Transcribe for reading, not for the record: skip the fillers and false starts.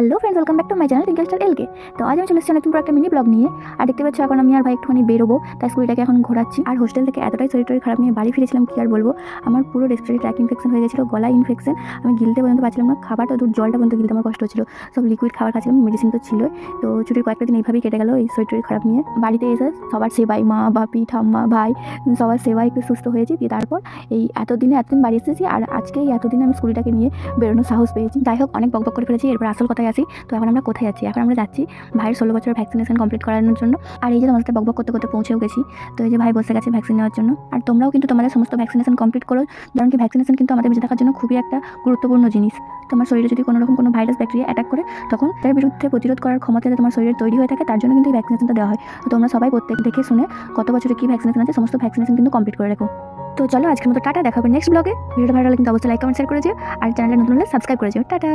Hello friends, welcome back to my channel Tinkle Star LK. তো আজ আমি চলে এসেছি নতুন একটা মিনি ব্লগ নিয়ে। আর দেখতে পাচ্ছ এখন আমি আর ভাই একটুখানি বেরোবো, তাই স্কুলটাকে এখন ঘোরাচ্ছি। আর হোস্টেল থেকে এতটাই শরীর খারাপ নিয়ে বাড়ি ফিরেছিলাম, কি আর বলবো। আমার পুরো রেসপিরেটরি ট্র্যাক ইনফেকশন হয়ে গেছিলো, গলা ইনফেকশন। আমি গিলতে পর্যন্ত পারছিলাম না, খাবারটা দূর জলটা পর্যন্ত গিলতে আমার কষ্ট হচ্ছিলো। সব লিকুইড খাবার খাচ্ছিলাম, মেডিসিন তো ছিলই। তো ছুটির কয়েকটা দিন এইভাবেই কেটে গেলো এই শরীর খারাপ নিয়ে। বাড়িতে এসে সবার সেবাই, মা বাপি ঠাম্মা ভাই সবার সেবাই একটু সুস্থ হয়েছি। দিয়ে তারপর এই এতদিন বাড়ি এসেছি, আর আজকে এই এতদিনে আমি স্কুলটাকে নিয়ে বেরোনোর সাহস পেয়েছি। যাই হোক, অনেক বকবক করে ফেলেছি, এরপর আসল কথায় আসি। তো এখন আমরা কোথায় যাচ্ছি? এখন আমরা যাচ্ছি ভাইয়ের 16 বছরের ভ্যাকসিনেশন কমপ্লিট করানোর জন্য। আর এই যে তোমার সাথে বকবক করতে করতে পৌঁছেও গেছি। তো এই যে ভাই বসে গেছে ভ্যাকসিন নেওয়ার জন্য। আর তোমরাও কিন্তু তোমাদের সমস্ত ভ্যাকসিনেশন কমপ্লিট করো, কারণ কি ভ্যাকসিনেশন কিন্তু আমাদের বেঁচে থাকার জন্য খুবই একটা গুরুত্বপূর্ণ জিনিস। তোমার শরীরে যদি কোনো রকম কোনো ভাইরাস ব্যাকটেরিয়া অ্যাটাক করে, তখন তার বিরুদ্ধে প্রতিরোধ করার ক্ষমতা তোমার শরীরে তৈরি হয়ে থাকে, তার জন্য কিন্তু এই ভ্যাকসিনেশনটা দেওয়া হয়। তো তোমরা সবাই প্রত্যেক দেখে শুনে কত বছরে কী ভ্যাকসিনেশন আছে সমস্ত ভ্যাকসিনেশন কিন্তু কমপ্লিট করে রাখো। তো চলো আজকের মতো টাটা, দেখা হবে নেক্সট ব্লগে। ভিডিওটা ভালো লাগলে কিন্তু অবশ্যই লাইক কমেন্ট শেয়ার করে দিও, আর চ্যানেলে নতুন হলে সাবস্ক্রাইব করে দিও। টাটা।